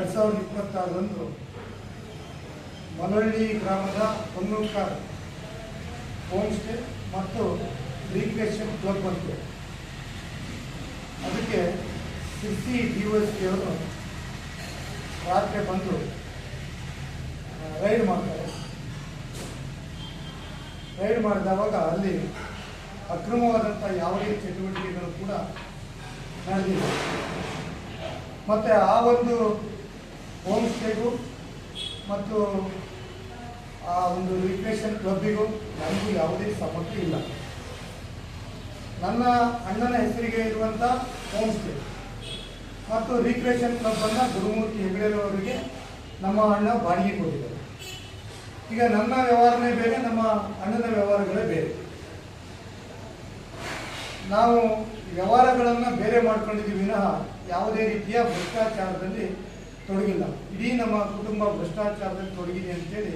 2026ರಂದು ಮಲಹಳ್ಳಿ ಗ್ರಾಮದ ಹೊನ್ನೂರ್ಕಾರ್ home stay ಮತ್ತು recreation club ಅಂತೆ ಅದಕ್ಕೆ ಸಿರ್ಸಿ DOSP ಅವರು ರಾತ್ರಿ ಬಂದು ರೈಡ್ ಮಾಡ್ತಾರೆ. ರೈಡ್ ಮಾಡಿದವಾಗ ಅಲ್ಲಿ ಅಕ್ರಮವಾದಂಥ ಯಾವುದೇ ಚಟುವಟಿಕೆಗಳು ಕೂಡ ನಡೆದಿಲ್ಲ. ಮತ್ತು ಆ ಒಂದು ಹೋಮ್ ಸ್ಟೇಗೂ ಮತ್ತು ಆ ಒಂದು ರಿಕ್ರಿಯೇಷನ್ ಕ್ಲಬ್ಬಿಗೂ ನನಗೂ ಯಾವುದೇ ಸಂಪರ್ಕ ಇಲ್ಲ. ನನ್ನ ಅಣ್ಣನ ಹೆಸರಿಗೆ ಇರುವಂಥ ಹೋಮ್ ಸ್ಟೇ ಮತ್ತು ರಿಕ್ರಿಯೇಷನ್ ಕ್ಲಬ್ಬನ್ನು ಗುರುಮೂರ್ತಿ ಹೆಗಡೆಯವರಿಗೆ ನಮ್ಮ ಅಣ್ಣ ಬಾಡಿಗೆ ಕೊಟ್ಟಿದ್ದಾರೆ. ಈಗ ನನ್ನ ವ್ಯವಹಾರನೇ ಬೇರೆ, ನಮ್ಮ ಅಣ್ಣನ ವ್ಯವಹಾರಗಳೇ ಬೇರೆ. ನಾವು ವ್ಯವಹಾರಗಳನ್ನು ಬೇರೆ ಮಾಡ್ಕೊಂಡಿದ್ದೀವಿ ವಿನಃ ಯಾವುದೇ ರೀತಿಯ ಭ್ರಷ್ಟಾಚಾರದಲ್ಲಿ ತೊಡಗಿಲ್ಲ. ಇಡೀ ನಮ್ಮ ಕುಟುಂಬ ಭ್ರಷ್ಟಾಚಾರದಲ್ಲಿ ತೊಡಗಿದೆ ಅಂತೇಳಿ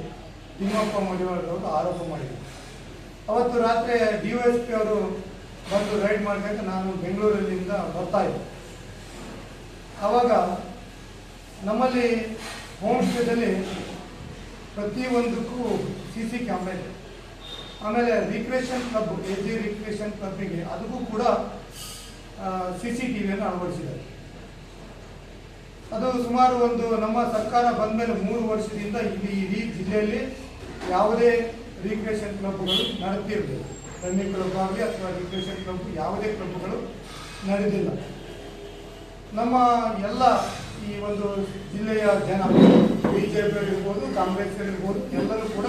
ತಿಮ್ಮಪ್ಪ ಮಡಿವಾಳರವರು ಆರೋಪ ಮಾಡಿದರು. ಅವತ್ತು ರಾತ್ರಿ DOSP ಅವರು ಬಂದು ರೈಡ್ ಮಾಡಬೇಕು, ನಾನು ಬೆಂಗಳೂರಿನಿಂದ ಬರ್ತಾ ಇದ್ದೆ. ಆವಾಗ ನಮ್ಮಲ್ಲಿ ಹೋಮ್ ಸ್ಟೇದಲ್ಲಿ ಪ್ರತಿಯೊಂದಕ್ಕೂ CC ಕ್ಯಾಮ್ರಾ ಇದೆ. ಆಮೇಲೆ ರಿಕ್ರಿಯೇಷನ್ ಕ್ಲಬ್ AG ರಿಕ್ರಿಯೇಷನ್ ಕ್ಲಬ್ಬಿಗೆ ಅದಕ್ಕೂ ಕೂಡ CCTVಯನ್ನು ಅಳವಡಿಸಿದ್ದಾರೆ. ಅದು ಸುಮಾರು ನಮ್ಮ ಸರ್ಕಾರ ಬಂದ ಮೇಲೆ 3 ವರ್ಷದಿಂದ ಇಲ್ಲಿ ಇಡೀ ಜಿಲ್ಲೆಯಲ್ಲಿ ಯಾವುದೇ ರಿಕ್ರಿಯೇಷನ್ ಕ್ಲಬ್ಗಳು ನಡೆದಿರಲಿಲ್ಲ. ರನ್ನಿಂಗ್ ಕ್ಲಬ್ ಆಗಲಿ ಅಥವಾ ರಿಕ್ರಿಯೇಷನ್ ಕ್ಲಬ್ ಯಾವುದೇ ಕ್ಲಬ್ಗಳು ನಡೆದಿಲ್ಲ. ನಮ್ಮ ಎಲ್ಲ ಈ ಒಂದು ಜಿಲ್ಲೆಯ ಜನ BJP ಇರ್ಬೋದು, ಕಾಂಗ್ರೆಸ್ ಇರ್ಬೋದು, ಎಲ್ಲರೂ ಕೂಡ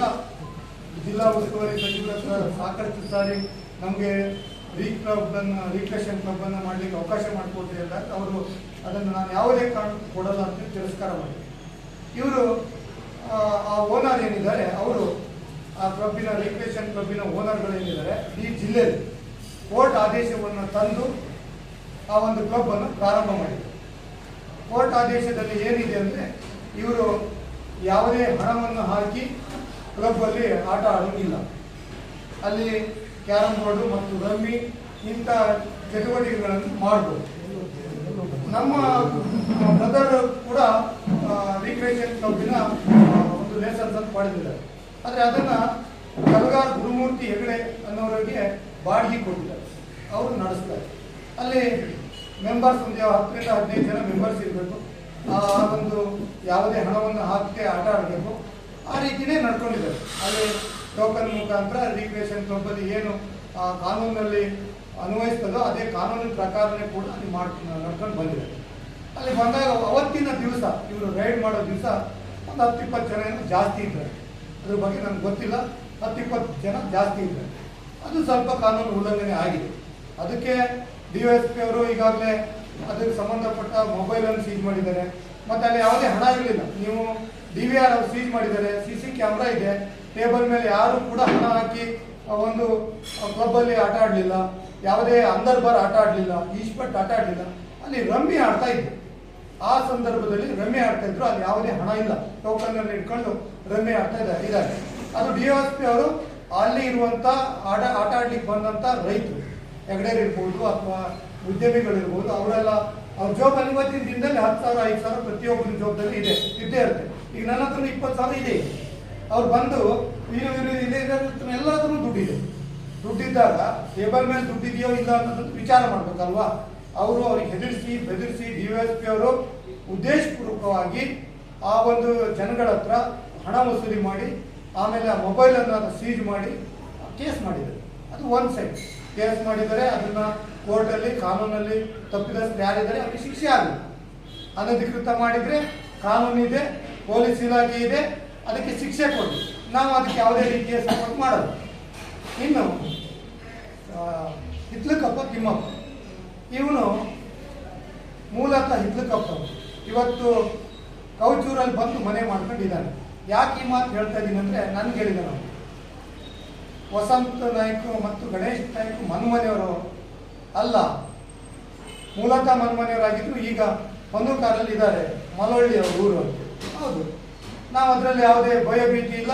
ಜಿಲ್ಲಾ ಉಸ್ತುವಾರಿ ಸಚಿವರ ಹತ್ರ ಸಾಕಷ್ಟು ಸಾರಿ ನಮಗೆ ರಿಕ್ರಿಯೇಷನ್ ಕ್ಲಬ್ಬನ್ನು ಮಾಡಲಿಕ್ಕೆ ಅವಕಾಶ ಮಾಡಿಕೊಡ್ರಿ ಅಂತ ಅವರು ಅದನ್ನು ನಾನು ಯಾವುದೇ ಕಾರಣಕ್ಕೂ ಕೊಡಲ್ಲ ಅಂತ ತಿರಸ್ಕಾರ ಮಾಡಿದ್ರು. ಇವರು ಆ ಓನರ್ ಏನಿದ್ದಾರೆ, ಅವರು ಆ ಕ್ಲಬ್ಬಿನ ರಿಕ್ರಿಯೇಷನ್ ಕ್ಲಬ್ಬಿನ ಓನರ್ಗಳೇನಿದ್ದಾರೆ ಈ ಜಿಲ್ಲೆಯಲ್ಲಿ ಕೋರ್ಟ್ ಆದೇಶವನ್ನು ತಂದು ಆ ಒಂದು ಕ್ಲಬ್ಬನ್ನು ಪ್ರಾರಂಭ ಮಾಡಿದರು. ಕೋರ್ಟ್ ಆದೇಶದಲ್ಲಿ ಏನಿದೆ ಅಂದರೆ ಇವರು ಯಾವುದೇ ಹಣವನ್ನು ಹಾಕಿ ಕ್ಲಬ್ಬಲ್ಲಿ ಆಟ ಆಡೋಂಗಿಲ್ಲ. ಅಲ್ಲಿ ಕ್ಯಾರಮ್ ಬೋರ್ಡು ಮತ್ತು ರಮ್ಮಿ ಇಂಥ ಚಟುವಟಿಕೆಗಳನ್ನು ಮಾಡ್ಬೋದು. ನಮ್ಮ ಬ್ರದರ್ ಕೂಡ ರಿಕ್ರಿಯೇಷನ್ ಕ್ಲಬ್ಬಿನ ಒಂದು ಲೈಸೆನ್ಸ್ ಅಂತ ಪಡೆದಿದ್ದಾರೆ. ಆದರೆ ಅದನ್ನು ಕಲಗಾರ್ ಗುರುಮೂರ್ತಿ ಹೆಗಡೆ ಅನ್ನೋರಿಗೆ ಬಾಡಿಗೆ ಕೊಟ್ಟಿದ್ದಾರೆ, ಅವರು ನಡೆಸ್ತಾರೆ. ಅಲ್ಲಿ ಮೆಂಬರ್ಸ್ ಒಂದು 10ರಿಂದ 15 ಜನ ಮೆಂಬರ್ಸ್ ಇರಬೇಕು. ಆ ಒಂದು ಯಾವುದೇ ಹಣವನ್ನು ಹಾಕಿ ಆಟ ಆಡಬೇಕು, ಆ ರೀತಿಯೇ ನಡ್ಕೊಂಡಿದ್ದಾರೆ. ಅಲ್ಲಿ ಟೋಕನ್ ಮುಖಾಂತರ ರಿಕ್ರಿಯೇಷನ್ ಕ್ಲಬ್ಬಲ್ಲಿ ಏನು ಕಾನೂನಲ್ಲಿ ಅನ್ವಯಿಸ್ತದೋ ಅದೇ ಕಾನೂನಿನ ಪ್ರಕಾರನೇ ಕೂಡ ಅಲ್ಲಿ ನಡ್ಕೊಂಡು ಬಂದಿದೆ. ಅಲ್ಲಿ ಬಂದಾಗ ಅವತ್ತಿನ ದಿವಸ ಇವರು ರೈಡ್ ಮಾಡೋ ದಿವಸ ಒಂದು 10-20 ಜನ ಏನೋ ಜಾಸ್ತಿ ಇದ್ದಾರೆ. ಅದ್ರ ಬಗ್ಗೆ ನನಗೆ ಗೊತ್ತಿಲ್ಲ, 10-20 ಜನ ಜಾಸ್ತಿ ಇದ್ದಾರೆ. ಅದು ಸ್ವಲ್ಪ ಕಾನೂನು ಉಲ್ಲಂಘನೆ ಆಗಿದೆ. ಅದಕ್ಕೆ DOSP ಅವರು ಈಗಾಗಲೇ ಅದಕ್ಕೆ ಸಂಬಂಧಪಟ್ಟ ಮೊಬೈಲನ್ನು ಸೀಜ್ ಮಾಡಿದ್ದಾರೆ. ಮತ್ತು ಅಲ್ಲಿ ಯಾವುದೇ ಹಣ ಇರಲಿಲ್ಲ. ನೀವು DVR ಅವರು ಸೀಜ್ ಮಾಡಿದ್ದಾರೆ, CC ಕ್ಯಾಮ್ರಾ ಇದೆ. ಟೇಬಲ್ ಮೇಲೆ ಯಾರು ಕೂಡ ಹಣ ಹಾಕಿ ಒಂದು ಕ್ಲಬ್ಬಲ್ಲಿ ಆಟ ಆಡಲಿಲ್ಲ, ಯಾವುದೇ ಅಂದರ್ ಬಾರ್ ಆಟ ಆಡಲಿಲ್ಲ, ಈಶ್ಪಟ್ ಆಟ ಆಡಲಿಲ್ಲ. ಅಲ್ಲಿ ರಮ್ಮಿ ಆಡ್ತಾ ಇದ್ರು. ಆ ಸಂದರ್ಭದಲ್ಲಿ ರಮ್ಮಿ ಆಡ್ತಾ ಇದ್ರು. ಅಲ್ಲಿ ಯಾವುದೇ ಹಣ ಇಲ್ಲ, ಟೋಕನ್ನಲ್ಲಿ ಇಟ್ಕೊಂಡು ರಮ್ಮಿ ಆಡ್ತಾ ಇದ್ದಾರೆ. ಅದು DOSP ಅವರು ಅಲ್ಲಿ ಇರುವಂಥ ಆಟ ಆಡ್ಲಿಕ್ಕೆ ಬಂದಂಥ ರೈತರು, ಹೆಗಡೆರು ಇರ್ಬೋದು ಅಥವಾ ಉದ್ಯಮಿಗಳಿರ್ಬೋದು, ಅವರೆಲ್ಲ ಅವ್ರ ಜೋಬಲ್ಲಿ ಇವತ್ತಿನ ದಿನದಲ್ಲಿ 10,000 5,000 ಪ್ರತಿಯೊಬ್ಬರ ಜೋಬಲ್ಲಿ ಇದ್ದೇ ಇರುತ್ತೆ. ಈಗ ನನ್ನ ಹತ್ರ 20,000 ಇದೆ. ಅವ್ರು ಬಂದು ಎಲ್ಲ ಹತ್ರ ದುಡ್ಡಿದ್ದಾಗ ಟೇಬಲ್ ಮೇಲೆ ದುಡ್ಡಿದೆಯೋ ಇಲ್ಲ ಅನ್ನೋದನ್ನು ವಿಚಾರ ಮಾಡ್ಬೇಕಲ್ವಾ. ಅವ್ರಿಗೆ ಹೆದರಿಸಿ ಬೆದರಿಸಿ DOSP ಅವರು ಉದ್ದೇಶಪೂರ್ವಕವಾಗಿ ಆ ಒಂದು ಜನಗಳ ಹತ್ರ ಹಣ ವಸೂಲಿ ಮಾಡಿ ಆಮೇಲೆ ಆ ಮೊಬೈಲನ್ನು ಸೀಜ್ ಮಾಡಿ ಕೇಸ್ ಮಾಡಿದ್ದಾರೆ. ಅದು ಒಂದು ಸೈಡ್ ಕೇಸ್ ಮಾಡಿದ್ದಾರೆ. ಅದನ್ನು ಕೋರ್ಟಲ್ಲಿ ಕಾನೂನಲ್ಲಿ ತಪ್ಪಿದಷ್ಟು ಯಾರಿದ್ದಾರೆ ಅವರಿಗೆ ಶಿಕ್ಷೆ ಆಗಲಿ. ಅನಧಿಕೃತ ಮಾಡಿದರೆ ಕಾನೂನಿದೆ, ಪೊಲೀಸ್ ಇಲಾಖೆ ಇದೆ, ಅದಕ್ಕೆ ಶಿಕ್ಷೆ ಕೊಡಿ. ನಾವು ಅದಕ್ಕೆ ಯಾವುದೇ ರೀತಿಯ ಸಪೋರ್ಟ್ ಮಾಡೋದು. ಇನ್ನು ಹಿತ್ಲಕಪ್ಪ ತಿಮ್ಮಪ್ಪ, ಇವನು ಮೂಲತಃ ಹಿತ್ಲಕಪ್ಪ. ಇವತ್ತು ಕೌಚೂರಲ್ಲಿ ಬಂದು ಮನೆ ಮಾಡ್ಕೊಂಡಿದ್ದಾನೆ. ಯಾಕೆ ಈ ಮಾತು ಹೇಳ್ತಾ ಇದ್ದೀನಿ ಅಂದರೆ, ನನ್ಗೆ ಹೇಳಿದ ನಾವು ವಸಂತ ನಾಯ್ಕ ಮತ್ತು ಗಣೇಶ್ ನಾಯ್ಕ ಮನ್ಮನೆಯವರು ಅಲ್ಲ, ಮೂಲತಃ ಮನ್ಮನೆಯವರಾಗಿದ್ರು. ಈಗ ಹೊನ್ನೂರ್ಕಾರಲ್ಲಿ ಇದ್ದಾರೆ, ಮಲಹಳ್ಳಿ ಅವ್ರ ಊರು ಅಂತ. ಹೌದು, ನಾವು ಅದರಲ್ಲಿ ಯಾವುದೇ ಭಯ ಭೀತಿ ಇಲ್ಲ.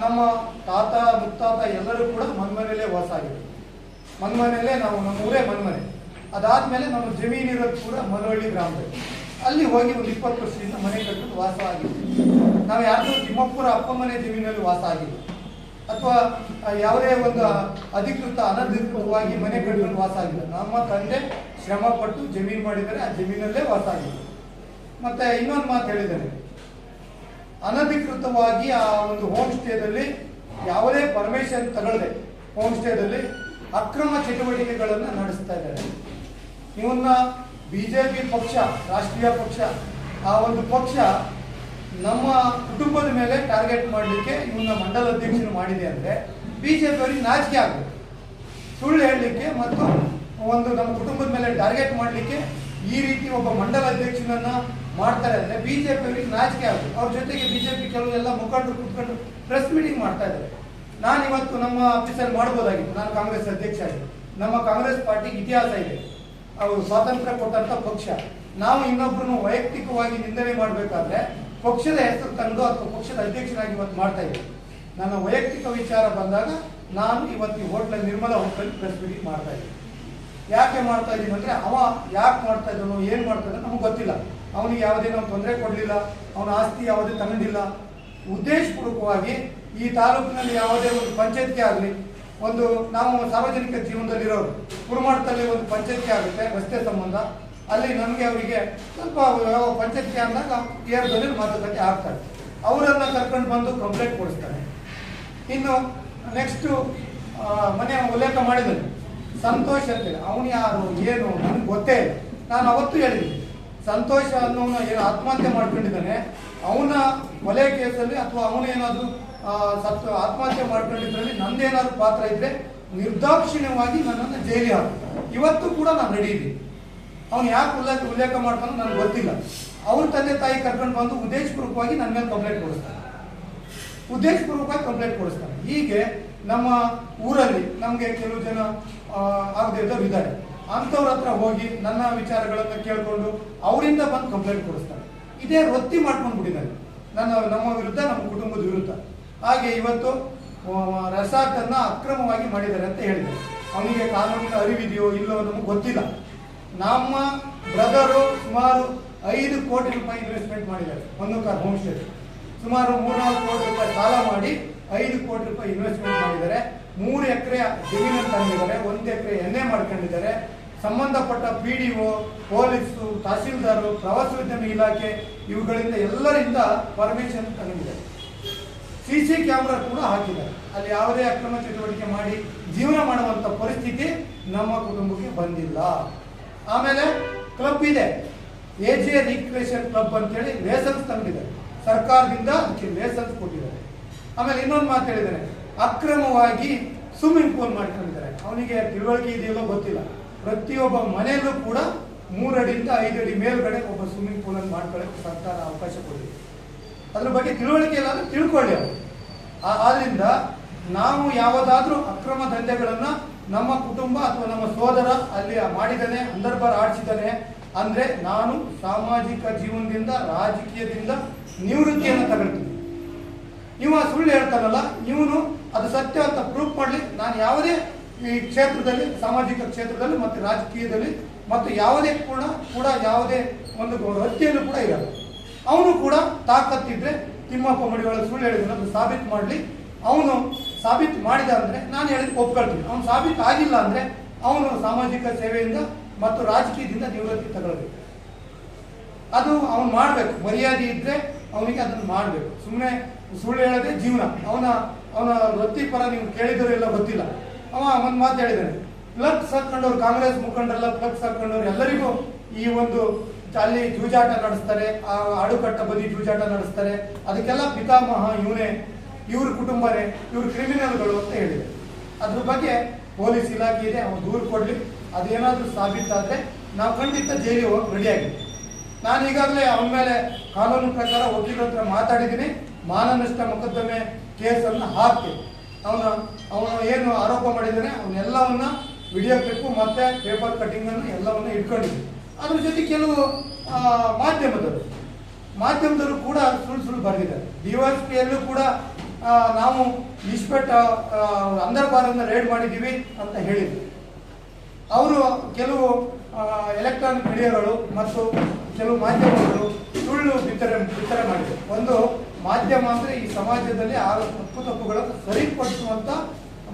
ನಮ್ಮ ತಾತ ಮುತ್ತಾತ ಎಲ್ಲರೂ ಕೂಡ ಮನ್ಮನೆಯಲ್ಲೇ ವಾಸ ಆಗಿದ್ರು. ಮನ್ಮನೆಯಲ್ಲೇ ನಾವು, ನಮ್ಮ ಊರೇ ಮನ್ಮನೆ. ಅದಾದಮೇಲೆ ನಮ್ಮ ಜಮೀನಿರೋದು ಕೂಡ ಮಲಹಳ್ಳಿ ಗ್ರಾಮದಲ್ಲಿ. ಅಲ್ಲಿ ಹೋಗಿ ಒಂದು 20 ವರ್ಷದಿಂದ ಮನೆ ಕಟ್ಟಿಕೊಂಡು ವಾಸವಾಗಿದ್ವಿ. ನಾವು ಯಾರ್ದು ತಿಮ್ಮಪ್ಪರ ಅಪ್ಪ ಮನೆ ಜಮೀನಲ್ಲಿ ವಾಸ ಆಗಿಲ್ಲ, ಅಥವಾ ಯಾವುದೇ ಒಂದು ಅಧಿಕೃತ ಅನಧಿಕೃತವಾಗಿ ಮನೆ ಕಟ್ಟಿಕೊಂಡು ವಾಸ ಆಗಿಲ್ಲ. ನಮ್ಮ ತಂದೆ ಶ್ರಮ ಪಟ್ಟು ಜಮೀನು ಮಾಡಿದರೆ ಆ ಜಮೀನಲ್ಲೇ ವಾಸ ಆಗಿಲ್ಲ. ಮತ್ತೆ ಇನ್ನೊಂದು ಮಾತು ಹೇಳಿದ್ದಾರೆ, ಅನಧಿಕೃತವಾಗಿ ಆ ಒಂದು ಹೋಮ್ ಸ್ಟೇದಲ್ಲಿ ಯಾವುದೇ ಪರ್ಮಿಷನ್ ತಗೊಳ್ಳದೆ ಹೋಮ್ ಸ್ಟೇದಲ್ಲಿ ಅಕ್ರಮ ಚಟುವಟಿಕೆಗಳನ್ನು ನಡೆಸ್ತಾ ಇದ್ದಾರೆ. ಇವನ್ನ ಬಿಜೆಪಿ ಪಕ್ಷ, ರಾಷ್ಟ್ರೀಯ ಪಕ್ಷ, ಆ ಒಂದು ಪಕ್ಷ ನಮ್ಮ ಕುಟುಂಬದ ಮೇಲೆ ಟಾರ್ಗೆಟ್ ಮಾಡಲಿಕ್ಕೆ ಇವನ್ನ ಮಂಡಲ ಅಧ್ಯಕ್ಷರು ಮಾಡಿದೆ ಅಂದರೆ ಬಿಜೆಪಿ ಅವರಿಗೆ ನಾಚಿಕೆ ಆಗಬೇಕು. ಸುಳ್ಳು ಹೇಳಲಿಕ್ಕೆ ಮತ್ತು ಒಂದು ನಮ್ಮ ಕುಟುಂಬದ ಮೇಲೆ ಟಾರ್ಗೆಟ್ ಮಾಡಲಿಕ್ಕೆ ಈ ರೀತಿ ಒಬ್ಬ ಮಂಡಲ ಅಧ್ಯಕ್ಷನನ್ನ ಮಾಡ್ತಾರೆ ಅಂದರೆ ಬಿಜೆಪಿ ಅವರಿಗೆ ನಾಚಿಕೆ ಆಗಬೇಕು. ಅವ್ರ ಜೊತೆಗೆ ಬಿಜೆಪಿ ಕೆಲವೆಲ್ಲ ಮುಖಂಡರು ಕೂತ್ಕೊಂಡು ಪ್ರೆಸ್ ಮೀಟಿಂಗ್ ಮಾಡ್ತಾ ಇದ್ದಾರೆ. ನಾನು ಇವತ್ತು ನಮ್ಮ ಆಫೀಸಲ್ಲಿ ಮಾಡ್ಬೋದಾಗಿತ್ತು, ನಾನು ಕಾಂಗ್ರೆಸ್ ಅಧ್ಯಕ್ಷ ಆಗಿ. ನಮ್ಮ ಕಾಂಗ್ರೆಸ್ ಪಾರ್ಟಿಗೆ ಇತಿಹಾಸ ಇದೆ, ಅವರು ಸ್ವಾತಂತ್ರ್ಯ ಕೊಟ್ಟಂತ ಪಕ್ಷ. ನಾವು ಇನ್ನೊಬ್ಬರನ್ನು ವೈಯಕ್ತಿಕವಾಗಿ ನಿಂದನೆ ಮಾಡಬೇಕಾದ್ರೆ ಪಕ್ಷದ ಹೆಸರು ತಂದು ಅಥವಾ ಪಕ್ಷದ ಅಧ್ಯಕ್ಷರಾಗಿ ಇವತ್ತು ಮಾಡ್ತಾ ಇದ್ದೀವಿ. ನನ್ನ ವೈಯಕ್ತಿಕ ವಿಚಾರ ಬಂದಾಗ ನಾನು ಇವತ್ತು ಈ ಹೋಟ್ಲಲ್ಲಿ ನಿರ್ಮಲಾ ಹೋಟ್ಲಲ್ಲಿ ಪ್ರೆಸ್ ಮೀಟಿಂಗ್ ಮಾಡ್ತಾ ಇದ್ದೀನಿ. ಯಾಕೆ ಮಾಡ್ತಾ ಇದ್ದೀನಿ ಅಂದರೆ ಅವ ಯಾಕೆ ಮಾಡ್ತಾ ಇದ್ದಾನೋ ಏನು ಮಾಡ್ತಾ ಇದ್ದಾನೋ ನಮಗೆ ಗೊತ್ತಿಲ್ಲ. ಅವನಿಗೆ ಯಾವುದೇ ನಾವು ತೊಂದರೆ ಕೊಡಲಿಲ್ಲ, ಅವನ ಆಸ್ತಿ ಯಾವುದೇ ತಗೊಂಡಿಲ್ಲ. ಉದ್ದೇಶಪೂರ್ವಕವಾಗಿ ಈ ತಾಲೂಕಿನಲ್ಲಿ ಯಾವುದೇ ಒಂದು ಪಂಚಾಯತ್ಗೆ ಆಗಲಿ, ಒಂದು ನಾವು ಸಾರ್ವಜನಿಕ ಜೀವನದಲ್ಲಿರೋರು ಕುರುಮಾಟದಲ್ಲಿ ಒಂದು ಪಂಚಾಯತ್ಗೆ ಆಗುತ್ತೆ ರಸ್ತೆ ಸಂಬಂಧ, ಅಲ್ಲಿ ನಮಗೆ ಅವರಿಗೆ ಸ್ವಲ್ಪ ಪಂಚಾಯತ್ಗೆ ಅಂದಾಗ ಏರ್ದಲ್ಲಿ ಮಾತುಕತೆ ಆಗ್ತಾರೆ. ಅವರನ್ನು ಕರ್ಕೊಂಡು ಬಂದು ಕಂಪ್ಲೇಂಟ್ ಕೊಡಿಸ್ತಾರೆ. ಇನ್ನು ನೆಕ್ಸ್ಟು ಮನೆ ಉಲ್ಲೇಖ ಮಾಡಿದಲ್ಲಿ ಸಂತೋಷ್ ಅಂತೇಳಿ ಅವನು ಯಾರು ಏನು ನನಗೆ ಗೊತ್ತೇ ಇಲ್ಲ. ನಾನು ಅವತ್ತು ಹೇಳಿದ್ದೀನಿ, ಸಂತೋಷ ಅನ್ನೋನ ಏನು ಆತ್ಮಹತ್ಯೆ ಮಾಡ್ಕೊಂಡಿದ್ದಾನೆ, ಅವನ ಕೊಲೆ ಕೇಸಲ್ಲಿ ಅಥವಾ ಅವನೇನಾದರೂ ಆತ್ಮಹತ್ಯೆ ಮಾಡ್ಕೊಂಡಿದ್ರಲ್ಲಿ ನಂದೇನಾದ್ರು ಪಾತ್ರ ಇದ್ರೆ ನಿರ್ದಾಕ್ಷಿಣ್ಯವಾಗಿ ನನ್ನನ್ನು ಜೈಲಿಗೆ ಹಾಕು. ಇವತ್ತು ಕೂಡ ನಾನು ರೆಡಿ ಇದ್ದೀನಿ. ಅವನು ಯಾಕೆ ಉಲ್ಲೇಖ ಮಾಡ್ತಾನೋ ನನಗೆ ಗೊತ್ತಿಲ್ಲ. ಅವ್ರ ತಂದೆ ತಾಯಿ ಕರ್ಕೊಂಡು ಬಂದು ಉದ್ದೇಶಪೂರ್ವಕವಾಗಿ ನನ್ನ ಮೇಲೆ ಕಂಪ್ಲೇಂಟ್ ಕೊಡಿಸ್ತಾನೆ. ಹೀಗೆ ನಮ್ಮ ಊರಲ್ಲಿ ನಮಗೆ ಕೆಲವು ಜನ ಆಗದೆ ಇದ್ದವ್ರು ಇದ್ದಾರೆ. ಅಂಥವ್ರ ಹತ್ರ ಹೋಗಿ ನನ್ನ ವಿಚಾರಗಳನ್ನು ಕೇಳಿಕೊಂಡು ಅವರಿಂದ ಬಂದು ಕಂಪ್ಲೇಂಟ್ ಕೊಡಿಸ್ತಾರೆ. ಇದೇ ವೃತ್ತಿ ಮಾಡ್ಕೊಂಡ್ಬಿಟ್ಟಿದ್ದಾರೆ ನಮ್ಮ ವಿರುದ್ಧ, ನಮ್ಮ ಕುಟುಂಬದ ವಿರುದ್ಧ. ಹಾಗೆ ಇವತ್ತು ರೆಸಾರ್ಟ್ ಅನ್ನ ಅಕ್ರಮವಾಗಿ ಮಾಡಿದ್ದಾರೆ ಅಂತ ಹೇಳಿದ್ದಾರೆ. ಅವನಿಗೆ ಕಾನೂನಿನ ಅರಿವಿದೆಯೋ ಇಲ್ಲೋ ನಮಗೆ ಗೊತ್ತಿಲ್ಲ. ನಮ್ಮ ಬ್ರದರು ಸುಮಾರು 5 ಕೋಟಿ ರೂಪಾಯಿ ಇನ್ವೆಸ್ಟ್ಮೆಂಟ್ ಮಾಡಿದ್ದಾರೆ ಹೊನ್ನೂಕಾರ್ ಹೋಮ್ ಸ್ಟೇ. ಸುಮಾರು 3-4 ಕೋಟಿ ರೂಪಾಯಿ ಸಾಲ ಮಾಡಿ 5 ಕೋಟಿ ರೂಪಾಯಿ ಇನ್ವೆಸ್ಟ್ಮೆಂಟ್ ಮಾಡಿದ್ದಾರೆ. 3 ಎಕರೆ ಜಮೀನನ್ನು ತಂದಿದ್ದಾರೆ, 1 ಎಕರೆ ಎಣ್ಣೆ ಮಾಡ್ಕೊಂಡಿದ್ದಾರೆ. ಸಂಬಂಧಪಟ್ಟ PDO, ಪೊಲೀಸು, ತಹಸೀಲ್ದಾರು, ಪ್ರವಾಸೋದ್ಯಮ ಇಲಾಖೆ ಇವುಗಳಿಂದ ಎಲ್ಲರಿಂದ ಪರ್ಮಿಷನ್ ತಗೊಂಡಿದ್ದಾರೆ. CC ಕ್ಯಾಮ್ರಾ ಕೂಡ ಹಾಕಿದ್ದಾರೆ. ಅಲ್ಲಿ ಯಾವುದೇ ಅಕ್ರಮ ಚಟುವಟಿಕೆ ಮಾಡಿ ಜೀವನ ಮಾಡುವಂತ ಪರಿಸ್ಥಿತಿ ನಮ್ಮ ಕುಟುಂಬಕ್ಕೆ ಬಂದಿಲ್ಲ. ಆಮೇಲೆ ಕ್ಲಬ್ ಇದೆ, AJ ರಿಕ್ರಿಯೇಷನ್ ಕ್ಲಬ್ ಅಂತೇಳಿ ಲೈಸೆನ್ಸ್ ತಂದಿದ್ದಾರೆ, ಸರ್ಕಾರದಿಂದ ಅದಕ್ಕೆ ಲೈಸೆನ್ಸ್ ಕೊಟ್ಟಿದ್ದಾರೆ. ಆಮೇಲೆ ಇನ್ನೊಂದು ಮಾತು ಹೇಳಿದ್ದಾರೆ, ಅಕ್ರಮವಾಗಿ ಸ್ವಿಮ್ಮಿಂಗ್ ಪೂಲ್ ಮಾಡ್ಕೊಂಡಿದ್ದಾರೆ. ಅವನಿಗೆ ತಿಳುವಳಿಕೆ ಇದೆಯಲ್ಲೋ ಗೊತ್ತಿಲ್ಲ. ಪ್ರತಿಯೊಬ್ಬ ಮನೆಯಲ್ಲೂ ಕೂಡ 3 ಅಡಿಯಿಂದ 5 ಅಡಿ ಮೇಲ್ಗಡೆ ಒಬ್ಬ ಸ್ವಿಮ್ಮಿಂಗ್ ಪೂಲ್ ಅನ್ನು ಮಾಡ್ಕೊಳ್ಳೋಕೆ ಸರ್ಕಾರ ಅವಕಾಶ ಕೊಟ್ಟಿದೆ. ಅದ್ರ ಬಗ್ಗೆ ತಿಳುವಳಿಕೆ ಇಲ್ಲ ಅಂದ್ರೆ ತಿಳ್ಕೊಳ್ಳಿ ಅವರು. ಆದ್ರಿಂದ ನಾವು ಯಾವುದಾದ್ರೂ ಅಕ್ರಮ ದಂಧೆಗಳನ್ನ ನಮ್ಮ ಕುಟುಂಬ ಅಥವಾ ನಮ್ಮ ಸೋದರ ಅಲ್ಲಿ ಮಾಡಿದ್ದಾನೆ, ಅಂದರ್ಬಾರ್ ಆಡಿಸಿದ್ದಾನೆ ಅಂದ್ರೆ ನಾನು ಸಾಮಾಜಿಕ ಜೀವನದಿಂದ, ರಾಜಕೀಯದಿಂದ ನಿವೃತ್ತಿಯನ್ನು ತಗೊಳ್ತೀನಿ. ಇವ ಸುಳ್ಳು ಹೇಳ್ತಾನಲ್ಲ, ಇವನು ಅದು ಸತ್ಯ ಅಂತ ಪ್ರೂಫ್ ಮಾಡಲಿ. ನಾನು ಯಾವುದೇ ಈ ಕ್ಷೇತ್ರದಲ್ಲಿ, ಸಾಮಾಜಿಕ ಕ್ಷೇತ್ರದಲ್ಲಿ ಮತ್ತು ರಾಜಕೀಯದಲ್ಲಿ ಮತ್ತು ಯಾವುದೇ ಕೂಡ ಯಾವುದೇ ಒಂದು ವ್ಯಕ್ತಿಯಲ್ಲೂ ಕೂಡ ಇರಲ್ಲ. ಅವನು ಕೂಡ ತಾಕತ್ತಿದ್ರೆ ತಿಮ್ಮಪ್ಪ ಮಡಿವಾಳ ಸುಳ್ಳು ಹೇಳಿದ್ರೆ ಅದು ಸಾಬೀತು ಮಾಡಲಿ. ಅವನು ಸಾಬೀತು ಮಾಡಿದ ಅಂದರೆ ನಾನು ಹೇಳಿದ್ ಒಪ್ಕೊಳ್ತೀನಿ. ಅವನು ಸಾಬೀತು ಆಗಿಲ್ಲ ಅಂದರೆ ಅವನು ಸಾಮಾಜಿಕ ಸೇವೆಯಿಂದ ಮತ್ತು ರಾಜಕೀಯದಿಂದ ನಿವೃತ್ತಿ ತಗೊಳ್ಬೇಕು. ಅದು ಅವನು ಮಾಡಬೇಕು. ಮರ್ಯಾದೆ ಇದ್ರೆ ಅವನಿಗೆ ಅದನ್ನು ಮಾಡಬೇಕು. ಸುಮ್ಮನೆ ಸುಳ್ಳು ಹೇಳೋದೇ ಜೀವನ. ಅವನ ವೃತ್ತಿಪರ ನೀವು ಕೇಳಿದವರು ಎಲ್ಲ ಗೊತ್ತಿಲ್ಲ. ಅವ ಒಂದು ಮಾತು ಹೇಳಿದ್ದಾನೆ, ಫ್ಲಕ್ಸ್ ಹಾಕೊಂಡವ್ರು, ಕಾಂಗ್ರೆಸ್ ಮುಖಂಡರೆಲ್ಲ ಫ್ಲಕ್ಸ್ ಹಾಕೊಂಡವ್ರು ಎಲ್ಲರಿಗೂ ಈ ಒಂದು ಅಲ್ಲಿ ಜೂಜಾಟ ನಡೆಸ್ತಾರೆ, ಆ ಅಡುಕಟ್ಟ ಬದಿ ಜೂಜಾಟ ನಡೆಸ್ತಾರೆ, ಅದಕ್ಕೆಲ್ಲ ಪಿತಾಮಹ ಇವನೇ, ಇವ್ರ ಕುಟುಂಬನೇ, ಇವ್ರ ಕ್ರಿಮಿನಲ್ಗಳು ಅಂತ ಹೇಳಿದೆ. ಅದ್ರ ಬಗ್ಗೆ ಪೊಲೀಸ್ ಇಲಾಖೆ ಇದೆ, ಅವ್ರು ದೂರು ಕೊಡ್ಲಿ. ಅದೇನಾದ್ರೂ ಸಾಬೀತಾದ್ರೆ ನಾವು ಖಂಡಿತ ಜೈಲಿಗೆ ಹೋಗಿ ರೆಡಿಯಾಗಿದೆ. ನಾನು ಈಗಾಗಲೇ ಅವನ ಮೇಲೆ ಕಾನೂನು ಪ್ರಕಾರ ವಕೀಲರ ಹತ್ರ ಮಾತಾಡಿದ್ದೀನಿ. ಮಾನನಷ್ಟ ಮೊಕದ್ದಮೆ ಕೇಸನ್ನು ಹಾಕಿ ಅವನು ಏನು ಆರೋಪ ಮಾಡಿದ್ದಾನೆ ಅವನ್ನೆಲ್ಲವನ್ನ ವಿಡಿಯೋ ಕ್ಲಿಪ್ಪು ಮತ್ತೆ ಪೇಪರ್ ಕಟಿಂಗ್ ಅನ್ನು ಎಲ್ಲವನ್ನ ಇಟ್ಕೊಂಡಿದ್ದೆ. ಅದ್ರ ಜೊತೆ ಕೆಲವು ಮಾಧ್ಯಮದವರು ಕೂಡ ಸುಳ್ಳು ಬರೆದಿದ್ದಾರೆ. DYSPಯಲ್ಲೂ ಕೂಡ ನಾವು ಇಸ್ಪೇಟ್ ಅಂದರ್ಬಾರನ್ನು ರೇಡ್ ಮಾಡಿದ್ದೀವಿ ಅಂತ ಹೇಳಿದ್ರು. ಅವರು ಕೆಲವು ಎಲೆಕ್ಟ್ರಾನಿಕ್ ಮೀಡಿಯಾಗಳು ಮತ್ತು ಕೆಲವು ಮಾಧ್ಯಮಗಳು ಸುಳ್ಳು ಬಿತ್ತನೆ ಮಾಡಿದೆ. ಒಂದು ಮಾಧ್ಯಮ ಅಂದರೆ ಈ ಸಮಾಜದಲ್ಲಿ ಆ ತಪ್ಪುಗಳನ್ನು ಸರಿಪಡಿಸುವಂಥ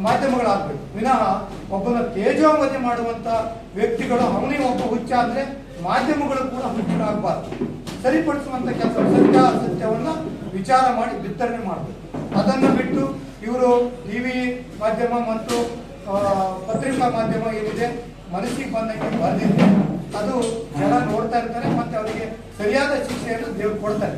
ಮಾಧ್ಯಮಗಳಾಗಬೇಕು ವಿನಃ ಒಬ್ಬನ ತೇಜೋವಧೆ ಮಾಡುವಂಥ ವ್ಯಕ್ತಿಗಳು ಅವನಿಗೆ ಒಬ್ಬ ಹುಚ್ಚ ಅಂದರೆ ಮಾಧ್ಯಮಗಳು ಕೂಡ ಹುಚ್ಚರಾಗಬಾರ್ದು. ಸರಿಪಡಿಸುವಂಥ ಕೆಲಸ ಸತ್ಯವನ್ನು ವಿಚಾರ ಮಾಡಿ ಬಿತ್ತನೆ ಮಾಡಬೇಕು. ಅದನ್ನು ಬಿಟ್ಟು ಇವರು ಟಿವಿ ಮಾಧ್ಯಮ ಮತ್ತು ಪತ್ರಿಕಾ ಮಾಧ್ಯಮ ಏನಿದೆ ಮನಸ್ಸಿಗೆ ಬಂದಂಗೆ ಬರೆದಿದೆ, ಅದು ಜನ ನೋಡ್ತಾ ಇರ್ತಾರೆ ಮತ್ತೆ ಅವರಿಗೆ ಸರಿಯಾದ ಶಿಕ್ಷೆಯನ್ನು ದೇವರು ಕೊಡ್ತಾರೆ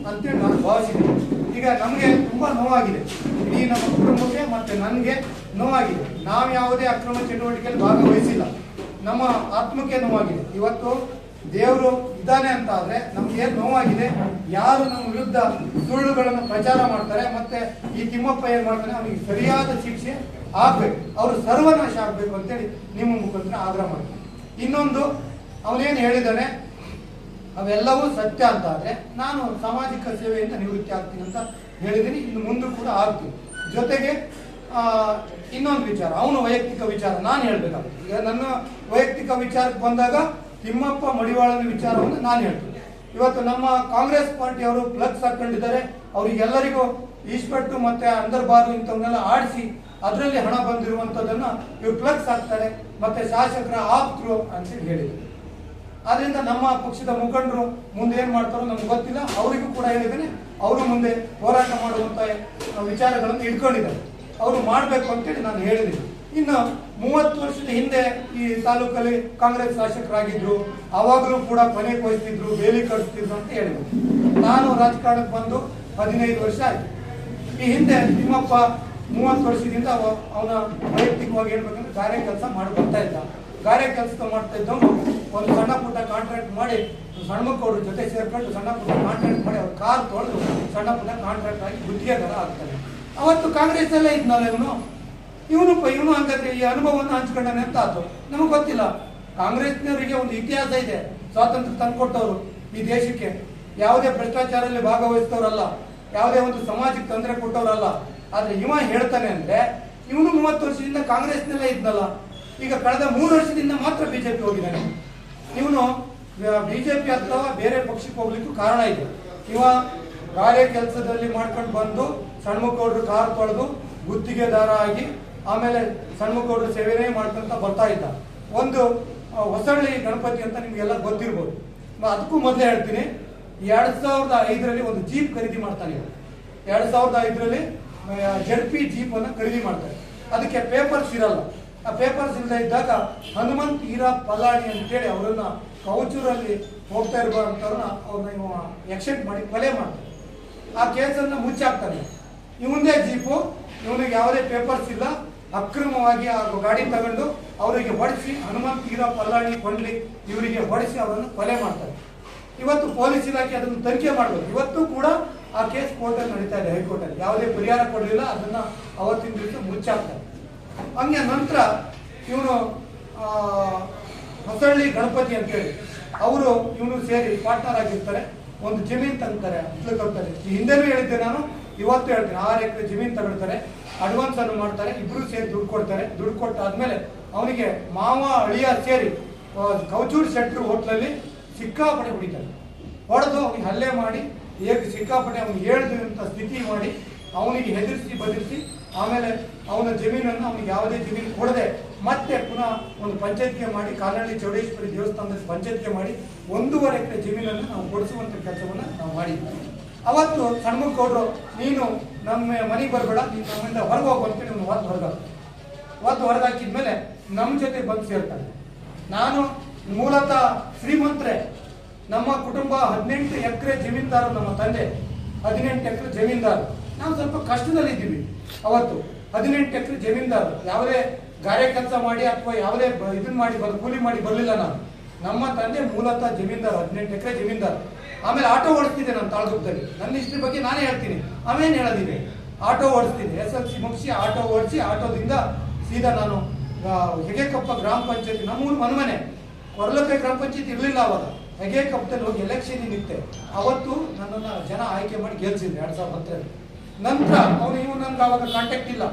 ಅಂತೇಳಿ ನಾನು ಭಾವಿಸಿದ್ದೀನಿ. ಈಗ ನಮಗೆ ತುಂಬ ನೋವಾಗಿದೆ, ಇಡೀ ನಮ್ಮ ಕುಟುಂಬಕ್ಕೆ ಮತ್ತು ನನಗೆ ನೋವಾಗಿದೆ. ನಾವು ಯಾವುದೇ ಅಕ್ರಮ ಚಟುವಟಿಕೆಯಲ್ಲಿ ಭಾಗವಹಿಸಿಲ್ಲ, ನಮ್ಮ ಆತ್ಮಕ್ಕೆ ನೋವಾಗಿದೆ. ಇವತ್ತು ದೇವರು ಇದ್ದಾನೆ ಅಂತ ಆದರೆ ನಮ್ಗೆ ನೋವಾಗಿದೆ. ಯಾರು ನಮ್ಮ ವಿರುದ್ಧ ಸುಳ್ಳುಗಳನ್ನು ಪ್ರಚಾರ ಮಾಡ್ತಾರೆ ಮತ್ತೆ ಈ ತಿಮ್ಮಪ್ಪ ಏನ್ ಮಾಡ್ತಾನೆ ಅವನಿಗೆ ಸರಿಯಾದ ಶಿಕ್ಷೆ ಆಗ್ಬೇಕು, ಅವರು ಸರ್ವನಾಶ ಆಗ್ಬೇಕು ಅಂತೇಳಿ ನಿಮ್ಮ ಮುಖಾಂತರ ಆಗ್ರಹ ಮಾಡ್ತೀನಿ. ಇನ್ನೊಂದು ಅವನೇನು ಹೇಳಿದ್ದಾನೆ ಅವೆಲ್ಲವೂ ಸತ್ಯ ಅಂತ ಆದರೆ ನಾನು ಸಾಮಾಜಿಕ ಸೇವೆಯಿಂದ ನಿವೃತ್ತಿ ಆಗ್ತೀನಿ ಅಂತ ಹೇಳಿದ್ದೀನಿ, ಇನ್ನು ಮುಂದೆ ಕೂಡ ಆಗ್ತೀನಿ. ಜೊತೆಗೆ ಇನ್ನೊಂದು ವಿಚಾರ, ಅವನು ವೈಯಕ್ತಿಕ ವಿಚಾರ ನಾನು ಹೇಳ್ಬೇಕಾಗ್ತದೆ. ಈಗ ನನ್ನ ವೈಯಕ್ತಿಕ ವಿಚಾರಕ್ಕೆ ಬಂದಾಗ ತಿಮ್ಮಪ್ಪ ಮಡಿವಾಳನ ವಿಚಾರವನ್ನು ನಾನು ಹೇಳ್ತೀನಿ. ಇವತ್ತು ನಮ್ಮ ಕಾಂಗ್ರೆಸ್ ಪಾರ್ಟಿಯವರು ಫ್ಲಕ್ಸ್ ಹಾಕೊಂಡಿದ್ದಾರೆ, ಅವರಿಗೆಲ್ಲರಿಗೂ ಈಸ್ಪೆಟ್ಟು ಮತ್ತೆ ಅಂದರ್ಬಾರು ಇಂಥವನ್ನೆಲ್ಲ ಆಡಿಸಿ ಅದರಲ್ಲಿ ಹಣ ಬಂದಿರುವಂಥದ್ದನ್ನು ಇವ್ರು ಫ್ಲಕ್ಸ್ ಹಾಕ್ತಾರೆ ಮತ್ತೆ ಶಾಸಕರ ಆಪ್ತರು ಅಂತೇಳಿ ಹೇಳಿದರು. ಆದ್ರಿಂದ ನಮ್ಮ ಪಕ್ಷದ ಮುಖಂಡರು ಮುಂದೆ ಏನ್ ಮಾಡ್ತಾರೋ ನಮ್ಗೆ ಗೊತ್ತಿಲ್ಲ. ಅವರಿಗೂ ಕೂಡ ಹೇಳಿದ್ದೇನೆ, ಅವರು ಮುಂದೆ ಹೋರಾಟ ಮಾಡುವಂತ ವಿಚಾರಗಳನ್ನು ಇಟ್ಕೊಂಡಿದ್ದಾರೆ, ಅವರು ಮಾಡಬೇಕು ಅಂತೇಳಿ ನಾನು ಹೇಳಿದ್ದೀನಿ. ಇನ್ನು 30 ವರ್ಷದ ಹಿಂದೆ ಈ ತಾಲೂಕಲ್ಲಿ ಕಾಂಗ್ರೆಸ್ ಶಾಸಕರಾಗಿದ್ರು, ಅವಾಗಲೂ ಕೂಡ ಕೊನೆ ಕೊಯ್ತಿದ್ರು, ಬೇಲಿ ಕಳಿಸ್ತಿದ್ರು ಅಂತ ಹೇಳಿದ್ರು. ನಾನು ರಾಜಕಾರಣಕ್ಕೆ ಬಂದು 15 ವರ್ಷ ಆಯ್ತು. ಈ ಹಿಂದೆ ತಿಮ್ಮಪ್ಪ 30 ವರ್ಷದಿಂದ ಅವನ ವೈಯಕ್ತಿಕವಾಗಿ ಹೇಳ್ಬೇಕಂದ್ರೆ ಗಾರೆ ಕೆಲಸ ಮಾಡಿ ಬರ್ತಾ ಇದ್ದ. ಗಾರೆ ಕೆಲಸ ಮಾಡ್ತಾ ಇದ್ದವನು ಒಂದು ಸಣ್ಣ ಪುಟ್ಟ ಕಾಂಟ್ರಾಕ್ಟ್ ಮಾಡಿ ಸಣ್ಣಮಕ್ಕವ್ರ ಜೊತೆ ಸೇರ್ಕೊಂಡು ಸಣ್ಣ ಪುಟ್ಟ ಕಾಂಟ್ರಾಕ್ಟ್ ಮಾಡಿ ಅವ್ರ ಕಾರ್ ತೊಳೆದು ಸಣ್ಣ ಪುಟ್ಟ ಕಾಂಟ್ರಾಕ್ಟ್ ಆಗಿ ಗುತ್ತಿಗೆದಾರ ಆಗ್ತಾನೆ. ಅವತ್ತು ಕಾಂಗ್ರೆಸ್ ಅಲ್ಲೇ ಇದ್ನಲ್ಲ ಇವನು ಹಂಗಾದ್ರೆ ಈ ಅನುಭವವನ್ನು ಹಂಚ್ಕೊಂಡಾನೆ ಅಂತ ಆಯ್ತು. ನಮಗೆ ಗೊತ್ತಿಲ್ಲ, ಕಾಂಗ್ರೆಸ್ನವರಿಗೆ ಒಂದು ಇತಿಹಾಸ ಇದೆ, ಸ್ವಾತಂತ್ರ್ಯ ತಂದುಕೊಟ್ಟವರು ಈ ದೇಶಕ್ಕೆ, ಯಾವುದೇ ಭ್ರಷ್ಟಾಚಾರದಲ್ಲಿ ಭಾಗವಹಿಸ್ತವ್ರಲ್ಲ, ಯಾವುದೇ ಒಂದು ಸಮಾಜಕ್ಕೆ ತೊಂದರೆ ಕೊಟ್ಟವರಲ್ಲ. ಆದ್ರೆ ಇವ ಹೇಳ್ತಾನೆ ಅಂದ್ರೆ ಇವನು 30 ವರ್ಷದಿಂದ ಕಾಂಗ್ರೆಸ್ನಲ್ಲೇ ಇದ್ನಲ್ಲ, ಈಗ ಕಳೆದ 3 ವರ್ಷದಿಂದ ಮಾತ್ರ ಬಿಜೆಪಿ ಹೋಗಿದ್ದಾನೆ. ಇವನು ಬಿಜೆಪಿ ಅಥವಾ ಬೇರೆ ಪಕ್ಷಕ್ಕೆ ಹೋಗ್ಲಿಕ್ಕೂ ಕಾರಣ ಇದೆ. ಇವ ಗಾರೆ ಕೆಲಸದಲ್ಲಿ ಮಾಡ್ಕೊಂಡು ಬಂದು ಸಣ್ಣಮಕ್ಕಳು ಕಾರ್ ತೊಳೆದು ಗುತ್ತಿಗೆದಾರ ಆಗಿ ಆಮೇಲೆ ಸಣ್ಣಮಕ್ಕಳು ಸೇವೆನೇ ಮಾಡ್ಕೊಂತ ಬರ್ತಾ ಇದ್ದ. ಒಂದು ಹೊಸಳ್ಳಿ ಗಣಪತಿ ಅಂತ ನಿಮ್ಗೆಲ್ಲ ಗೊತ್ತಿರ್ಬೋದು. ಅದಕ್ಕೂ ಮೊದಲೇ ಹೇಳ್ತೀನಿ, 2005ರಲ್ಲಿ ಒಂದು ಜೀಪ್ ಖರೀದಿ ಮಾಡ್ತಾನೆ. 2005ರಲ್ಲಿ ಜಡ್ಪಿ ಜೀಪ್ ಅನ್ನ ಖರೀದಿ ಮಾಡ್ತಾರೆ. ಅದಕ್ಕೆ ಪೇಪರ್ಸ್ ಇರಲ್ಲ. ಆ ಪೇಪರ್ಸ್ ಇಲ್ಲದೆ ಇದ್ದಾಗ ಹನುಮಂತ್ ಹೀರಾ ಪಲ್ಲಾಣಿ ಅಂತೇಳಿ ಅವರನ್ನ ಕೌಚೂರಲ್ಲಿ ಹೋಗ್ತಾ ಇರುವಂತವ್ರನ್ನ ಅವ್ರನ್ನ ಎಕ್ಸೆಪ್ಟ್ ಮಾಡಿ ಕೊಲೆ ಮಾಡ್ತಾರೆ. ಆ ಕೇಸನ್ನು ಮುಚ್ಚಾಕ್ತಾನೆ. ಇವಂದೇ ಜೀಪು, ಇವನಿಗೆ ಯಾವುದೇ ಪೇಪರ್ಸ್ ಇಲ್ಲ, ಅಕ್ರಮವಾಗಿ ಆ ಗಾಡಿ ತಗೊಂಡು ಅವರಿಗೆ ಹೊಡಿಸಿ ಹನುಮಂತ್ ಹೀರಾ ಪಲ್ಲಾಣಿ ಕೊಂಡ್ಲಿ ಇವರಿಗೆ ಹೊಡಿಸಿ ಅವರನ್ನು ಕೊಲೆ ಮಾಡ್ತಾರೆ. ಇವತ್ತು ಪೊಲೀಸ್ ಇಲಾಖೆ ಅದನ್ನು ತನಿಖೆ ಮಾಡಬೇಕು. ಇವತ್ತು ಕೂಡ ಆ ಕೇಸ್ ಕೋರ್ಟಲ್ಲಿ ನಡೀತಾ ಇದೆ, ಹೈಕೋರ್ಟಲ್ಲಿ. ಯಾವುದೇ ಪರಿಹಾರ ಕೊಡಲಿಲ್ಲ, ಅದನ್ನ ಅವತ್ತಿನ ದಿವಸ ಮುಚ್ಚಾಕ್ತಾರೆ. ಹಂಗೆ ನಂತರ ಇವನು ಹೊಸಳ್ಳಿ ಗಣಪತಿ ಅಂತೇಳಿ ಅವರು ಇವನು ಸೇರಿ ಪಾರ್ಟ್ನರ್ ಆಗಿರ್ತಾರೆ. ಒಂದು ಜಮೀನು ತಗೊಳ್ತಾರೆ, ಹತ್ಲಕರ್ತಾರೆ. ಹಿಂದೆನೂ ಹೇಳಿದ್ದೆ ನಾನು, ಇವತ್ತು ಹೇಳ್ತೀನಿ, 6 ಎಕರೆ ಜಮೀನು ತಗೊಳ್ತಾರೆ, ಅಡ್ವಾನ್ಸ್ ಅನ್ನು ಮಾಡ್ತಾರೆ, ಇಬ್ರು ಸೇರಿ ದುಡ್ಡು ಕೊಡ್ತಾರೆ. ದುಡ್ಡು ಕೊಟ್ಟಾದ್ಮೇಲೆ ಅವನಿಗೆ ಮಾವ ಅಳಿಯ ಸೇರಿ ಕೌಚೂರ್ ಶೆಟ್ರು ಹೋಟ್ಲಲ್ಲಿ ಸಿಕ್ಕಾಪಟ್ಟೆ ಹೊಡಿತಾರೆ. ಹೊಡೆದು ಅವನಿಗೆ ಹಲ್ಲೆ ಮಾಡಿ ಹೇಗೆ ಸಿಕ್ಕಾಪಟ್ಟೆ ಅವನಿಗೆ ಹೇಳಿದಂಥ ಸ್ಥಿತಿ ಮಾಡಿ ಅವನಿಗೆ ಹೆದರಿಸಿ ಬದಿರಿಸಿ ಆಮೇಲೆ ಅವನ ಜಮೀನನ್ನು ಅವನಿಗೆ ಯಾವುದೇ ಜಮೀನು ಕೊಡದೆ ಮತ್ತೆ ಪುನಃ ಒಂದು ಪಂಚಾಯತ್ಗೆ ಮಾಡಿ ಕಾಲಹಳ್ಳಿ ಚೌಡೇಶ್ವರಿ ದೇವಸ್ಥಾನದಲ್ಲಿ ಪಂಚಾಯತ್ಗೆ ಮಾಡಿ 1.5 ಎಕರೆ ಜಮೀನನ್ನು ನಾವು ಕೊಡಿಸುವಂಥ ಕೆಲಸವನ್ನು ನಾವು ಮಾಡಿದ್ವಿ. ಅವತ್ತು ಸಣ್ಣಮಕ್ಕಳು ನೀನು ನಮ್ಮ ಮನೆಗೆ ಬರಬೇಡ, ನೀನು ನಮ್ಮಿಂದ ಹೊರಗೆ ಹೋಗು ಅಂತೇಳಿ ಇವನು ಒತ್ತು ಹೊರಗಾಕಿದ್ಮೇಲೆ ನಮ್ಮ ಜೊತೆ ಬಂದು ಸೇರ್ತಾನೆ. ನಾನು ಮೂಲತಃ ಶ್ರೀಮಂತರೇ, ನಮ್ಮ ಕುಟುಂಬ 18 ಎಕರೆ ಜಮೀನ್ದಾರು, ನಮ್ಮ ತಂದೆ 18 ಎಕರೆ ಜಮೀನ್ದಾರು. ನಾವು ಸ್ವಲ್ಪ ಕಷ್ಟದಲ್ಲಿದ್ದೀವಿ. ಅವತ್ತು 18 ಎಕರೆ ಜಮೀನ್ದಾರು, ಯಾವುದೇ ಗಾರೆ ಕೆಲಸ ಮಾಡಿ ಅಥವಾ ಯಾವುದೇ ಇದನ್ನ ಮಾಡಿ ಕೂಲಿ ಮಾಡಿ ಬರಲಿಲ್ಲ ನಾನು. ನಮ್ಮ ತಂದೆ ಮೂಲತಃ ಜಮೀನ್ದಾರು, 18 ಎಕರೆ ಜಮೀನ್ದಾರು. ಆಮೇಲೆ ಆಟೋ ಓಡಿಸ್ತಿದ್ದೆ ನಾನು ತಾಳಗುಪ್ಪದಲ್ಲಿ. ನನ್ನ ಇಷ್ಟ್ರ ಬಗ್ಗೆ ನಾನೇ ಹೇಳ್ತೀನಿ, ಆಮೇಲೆ ಹೇಳೋದಿದೆ. ಆಟೋ ಓಡಿಸ್ತೀನಿ, SLC ಮುಗಿಸಿ ಆಟೋ ಓಡಿಸಿ ಆಟೋದಿಂದ ಸೀದಾ ನಾನು ಹೆಗೆಕೊಪ್ಪ ಗ್ರಾಮ ಪಂಚಾಯತಿ, ನಮ್ಮೂರು ಮನೆ ಕೊರಲಕೈ ಗ್ರಾಮ ಪಂಚಾಯತಿ ಇರಲಿಲ್ಲ ಅವಾಗ. ಹೆಗೆಕೊಪ್ಪದಲ್ಲಿ ಹೋಗಿ ಎಲೆಕ್ಷನ್ ನಿಂತೆ. ಅವತ್ತು ನನ್ನನ್ನು ಜನ ಆಯ್ಕೆ ಮಾಡಿ ಗೆಲ್ಸಿದ್ರು 2010ರಲ್ಲಿ. ನಂತರ ಇವನು ನನ್ಗೆ ಅವಾಗ ಕಾಂಟ್ಯಾಕ್ಟ್ ಇಲ್ಲ.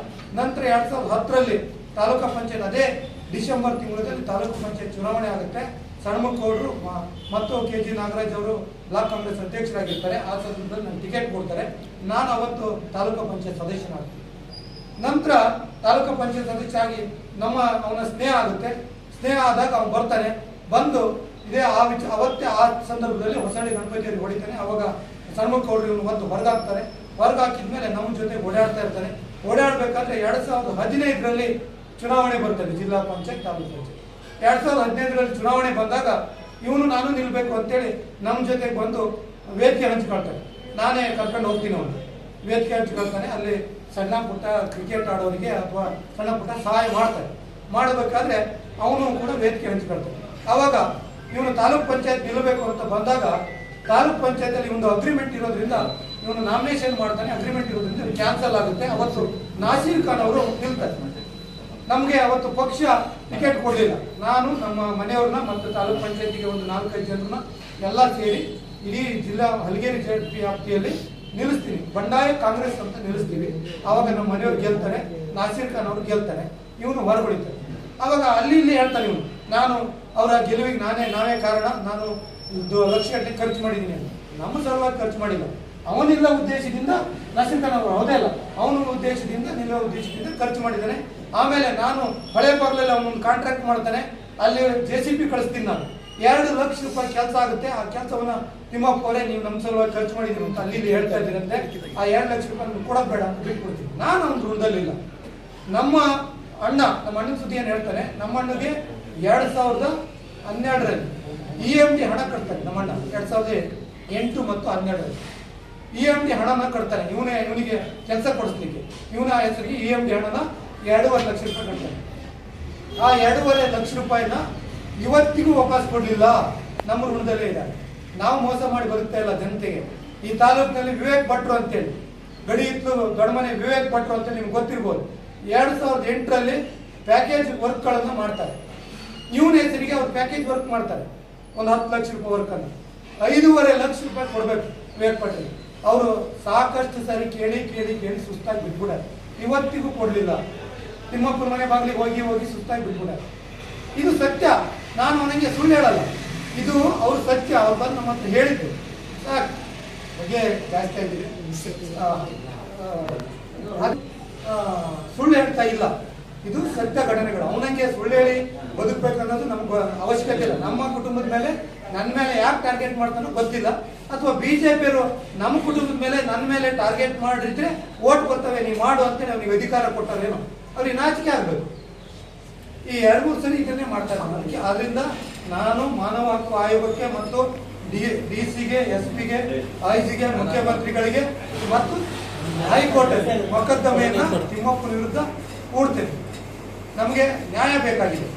ನಂತರ 2010ರಲ್ಲಿ ತಾಲೂಕಾ ಪಂಚಾಯತ್ ಅದೇ ಡಿಸೆಂಬರ್ ತಿಂಗಳಲ್ಲಿ ತಾಲೂಕು ಪಂಚಾಯತ್ ಚುನಾವಣೆ ಆಗುತ್ತೆ. ಸಣ್ಣಮಕ್ಕೌಡರು ಮತ್ತು KG ನಾಗರಾಜ್ ಅವರು ಬ್ಲಾಕ್ ಕಾಂಗ್ರೆಸ್ ಅಧ್ಯಕ್ಷರಾಗಿರ್ತಾರೆ. ಆ ಸಂದರ್ಭದಲ್ಲಿ ನನಗೆ ಟಿಕೆಟ್ ಕೊಡ್ತಾರೆ. ನಾನು ಅವತ್ತು ತಾಲೂಕು ಪಂಚಾಯತ್ ಸದಸ್ಯನಾಗ್ತೀನಿ. ನಂತರ ತಾಲೂಕು ಪಂಚಾಯತ್ ಸದಸ್ಯ ಆಗಿ ಅವನ ಸ್ನೇಹ ಆಗುತ್ತೆ. ಸ್ನೇಹ ಆದಾಗ ಅವನು ಬರ್ತಾನೆ. ಬಂದು ಇದೇ ಅವತ್ತೇ ಆ ಸಂದರ್ಭದಲ್ಲಿ ಹೊಸಳ್ಳಿ ಗಣಪತಿಯಲ್ಲಿ ಹೊಡಿತಾನೆ. ಅವಾಗ ಸಣ್ಣಮಕ್ಕೌಡರು ಇವನು ಒಂದು ಹೊರಗಾಕ್ತಾರೆ. ಹೊರಗಾಕಿದ್ಮೇಲೆ ನಮ್ಮ ಜೊತೆ ಓಡಾಡ್ತಾ ಇರ್ತಾನೆ. ಓಡಾಡಬೇಕಾದ್ರೆ 2015ರಲ್ಲಿ ಚುನಾವಣೆ ಬರ್ತದೆ, ಜಿಲ್ಲಾ ಪಂಚಾಯತ್ ತಾಲೂಕು ಪಂಚಾಯತ್. 2015ರಲ್ಲಿ ಚುನಾವಣೆ ಬಂದಾಗ ಇವನು ನಾನು ನಿಲ್ಬೇಕು ಅಂತೇಳಿ ನಮ್ಮ ಜೊತೆಗೆ ಬಂದು ವೇದಿಕೆ ಹಂಚ್ಕೊಳ್ತಾನೆ. ನಾನೇ ಕರ್ಕೊಂಡು ಹೋಗ್ತೀನಿ. ಅವನು ವೇದಿಕೆ ಹಂಚ್ಕೊಳ್ತಾನೆ. ಅಲ್ಲಿ ಸಣ್ಣ ಪುಟ್ಟ ಕ್ರಿಕೆಟ್ ಆಡೋರಿಗೆ ಅಥವಾ ಸಣ್ಣ ಪುಟ್ಟ ಸಹಾಯ ಮಾಡ್ತಾರೆ. ಮಾಡಬೇಕಾದ್ರೆ ಅವನು ಕೂಡ ವೇದಿಕೆ ಹಂಚ್ಕೊಳ್ತಾನೆ. ಆವಾಗ ಇವನು ತಾಲೂಕ್ ಪಂಚಾಯತ್ ನಿಲ್ಲಬೇಕು ಅಂತ ಬಂದಾಗ ತಾಲೂಕ್ ಪಂಚಾಯತ್ ಅಲ್ಲಿ ಒಂದು ಅಗ್ರಿಮೆಂಟ್ ಇರೋದ್ರಿಂದ ಇವನು ನಾಮಿನೇಷನ್ ಮಾಡ್ತಾನೆ. ಅಗ್ರಿಮೆಂಟ್ ಇರೋದ್ರಿಂದ ಕ್ಯಾನ್ಸಲ್ ಆಗುತ್ತೆ. ಅವತ್ತು ನಾಸೀರ್ ಖಾನ್ ಅವರು ನಿಲ್ತಾರೆ. ನಮಗೆ ಅವತ್ತು ಪಕ್ಷ ಟಿಕೆಟ್ ಕೊಡಲಿಲ್ಲ. ನಾನು ನಮ್ಮ ಮನೆಯವ್ರನ್ನ ಮತ್ತು ತಾಲೂಕ್ ಪಂಚಾಯತಿಗೆ ಒಂದು 4-5 ಜನರನ್ನ ಎಲ್ಲ ಸೇರಿ ಇಡೀ ಜಿಲ್ಲಾ ಹಲಗೇರಿ ಜೆಡ್ ವ್ಯಾಪ್ತಿಯಲ್ಲಿ ನಿಲ್ಲಿಸ್ತೀನಿ. ಬಂಡಾಯ ಕಾಂಗ್ರೆಸ್ ಅಂತ ನಿಲ್ಲಿಸ್ತೀವಿ. ಆವಾಗ ನಮ್ಮ ಮನೆಯವ್ರು ಗೆಲ್ತಾರೆ, ನಾಸೀರ್ ಖಾನ್ ಅವರು ಗೆಲ್ತಾರೆ, ಇವನು ಹೊರಗುಳಿತಾರೆ. ಆವಾಗ ಅಲ್ಲಿ ಇಲ್ಲಿ ಹೇಳ್ತಾನೆ ಇವನು, ನಾನು ಅವರ ಗೆಲುವಿಗೆ ನಾವೇ ಕಾರಣ, ನಾನು 1 ಲಕ್ಷ ಗಟ್ಟಲೆ ಖರ್ಚು ಮಾಡಿದ್ದೀನಿ ಅಂತ. ನಮ್ಮ ಸಲುವಾಗಿ ಖರ್ಚು ಮಾಡಿಲ್ಲ. ಅವನಿಲ್ಲ ಉದ್ದೇಶದಿಂದ ನಾಸೀರ್ ಖಾನ್ ಅವರು ಹೌದೇ ಇಲ್ಲ, ಅವನ ಉದ್ದೇಶದಿಂದ ನಿಲ್ಲೋ ಉದ್ದೇಶದಿಂದ ಖರ್ಚು ಮಾಡಿದ್ದಾನೆ. ಆಮೇಲೆ ನಾನು ಹಳೆ ಬಾಗ್ಲಲ್ಲಿ ಅವನೊಂದು ಕಾಂಟ್ರಾಕ್ಟ್ ಮಾಡ್ತಾನೆ. ಅಲ್ಲಿ JCB ಕಳಿಸ್ತೀನಿ. ನಾನು 2 ಲಕ್ಷ ರೂಪಾಯಿ ಕೆಲಸ ಆಗುತ್ತೆ. ಆ ಕೆಲಸವನ್ನ ತಿಮ್ಮಪ್ಪ ಅವರೇ ನೀವು ನಮ್ಮ ಸಲುವಾಗಿ ಖರ್ಚು ಮಾಡಿದ್ದೀರಿ ಅಂತ ಅಲ್ಲಿ ಹೇಳ್ತಾ ಇದ್ದೀರಂತೆ. ಆ 2 ಲಕ್ಷ ರೂಪಾಯಿ ಕೊಡೋದು ಬೇಡ ಅಂತ ಬಿಟ್ಕೊಡ್ತೀನಿ. ನಾನು ಅವ್ನ ಋಣದಲ್ಲಿಲ್ಲ. ನಮ್ಮ ಅಣ್ಣನ ಸುದ್ದಿ ಏನು ಹೇಳ್ತಾನೆ, ನಮ್ಮ ಅಣ್ಣಗೆ 2012ರಲ್ಲಿ EMD ಹಣ ಕಟ್ತಾನೆ. ನಮ್ಮಣ್ಣ 2008 ಮತ್ತು 2012ರಲ್ಲಿ EMD ಹಣನ ಕಟ್ತಾನೆ. ಇವನಿಗೆ ಕೆಲಸ ಕೊಡಿಸ್ಲಿಕ್ಕೆ ಇವನ ಹೆಸರಿಗೆ EMD ಹಣನ 2.5 ಲಕ್ಷ ರೂಪಾಯಿ ಕಟ್ತಾನೆ. ಆ 2.5 ಲಕ್ಷ ರೂಪಾಯಿನ ಇವತ್ತಿಗೂ ವಾಪಸ್ ಕೊಡ್ಲಿಲ್ಲ. ನಮ್ಮ ಋಣದಲ್ಲೇ ಇದ್ದಾರೆ. ನಾವು ಮೋಸ ಮಾಡಿ ಬದುಕ್ತಾ ಇಲ್ಲ ಜನತೆಗೆ. ಈ ತಾಲೂಕಿನಲ್ಲಿ ವಿವೇಕ್ ಭಟ್ರು ಅಂತೇಳಿ ಗಡಿ ಇತ್ತು ಗಣಮನೆ ವಿವೇಕ್ ಭಟ್ರು ಅಂತ ನಿಮ್ಗೆ ಗೊತ್ತಿರ್ಬೋದು. 2008ರಲ್ಲಿ ಪ್ಯಾಕೇಜ್ ವರ್ಕ್ಗಳನ್ನು ಮಾಡ್ತಾರೆ. ಇವನ ಹೆಸರಿಗೆ ಅವ್ರು ಪ್ಯಾಕೇಜ್ ವರ್ಕ್ ಮಾಡ್ತಾರೆ. ಒಂದು 10 ಲಕ್ಷ ರೂಪಾಯಿ ವರ್ಕ್ ಅನ್ನು 5.5 ಲಕ್ಷ ರೂಪಾಯಿ ಕೊಡ್ಬೇಕು ವಿವೇಕ್ ಭಟ್ರು. ಅವರು ಸಾಕಷ್ಟು ಸಾರಿ ಕೇಳಿ ಸುಸ್ತಾಗಿ ಬಿಟ್ಬಿಡಾರೆ. ಇವತ್ತಿಗೂ ಕೊಡ್ಲಿಲ್ಲ. ತಿಮ್ಮಪ್ಪನ ಮನೆ ಬಾಗಿಲಿಗೆ ಹೋಗಿ ಸುಸ್ತಾಗಿ ಬಿಟ್ಬಿಡಾರೆ. ಇದು ಸತ್ಯ. ನಾನು ಅವನಿಗೆ ಸುಳ್ಳು ಹೇಳಲ್ಲ. ಇದು ಅವ್ರ ಸತ್ಯ. ಅವ್ರು ಬಂದು ನಮ್ಮ ಹತ್ರ ಹೇಳಿದ್ದು. ಸಾಕು ಬಗ್ಗೆ ಜಾಸ್ತಿ ಆಗಿದೆ. ಸುಳ್ಳು ಹೇಳ್ತಾ ಇಲ್ಲ. ಇದು ಸತ್ಯ ಘಟನೆಗಳು. ಅವನಿಗೆ ಸುಳ್ಳು ಹೇಳಿ ಬದುಕಬೇಕು ಅನ್ನೋದು ನಮ್ಗೆ ಅವಶ್ಯಕತೆ ಇಲ್ಲ. ನಮ್ಮ ಕುಟುಂಬದ ಮೇಲೆ ನನ್ನ ಮೇಲೆ ಯಾಕೆ ಟಾರ್ಗೆಟ್ ಮಾಡ್ತಾನೋ ಗೊತ್ತಿಲ್ಲ. ಅಥವಾ ಬಿಜೆಪಿಯವರು ನಮ್ಮ ಕುಟುಂಬದ ಮೇಲೆ ನನ್ನ ಮೇಲೆ ಟಾರ್ಗೆಟ್ ಮಾಡಿದ್ರೆ ಓಟ್ ಬರ್ತವೆ ನೀವು ಮಾಡು ಅಂತೇಳಿ ಅವ್ನಿಗೆ ಅಧಿಕಾರ ಕೊಟ್ಟಾರೇನೋ. ಅವ್ರಿಗೆ ನಾಚಿಕೆ ಆಗ್ಬೇಕು. ಈ 2-3 ಸರಿ ಇದನ್ನೇ ಮಾಡ್ತಾರೆ ನನಗೆ. ಆದ್ರಿಂದ ನಾನು ಮಾನವ ಹಕ್ಕು ಆಯೋಗಕ್ಕೆ ಮತ್ತು DC-ಗೆ, SP-ಗೆ, IG-ಗೆ, ಮುಖ್ಯಮಂತ್ರಿಗಳಿಗೆ ಮತ್ತು ಹೈಕೋರ್ಟ್ ಮೊಕದ್ದಮೆಯನ್ನ ತಿಮ್ಮಪ್ಪನ ವಿರುದ್ಧ ಹೂಡ್ತೇನೆ. ನಮಗೆ ನ್ಯಾಯ ಬೇಕಾಗಿದೆ.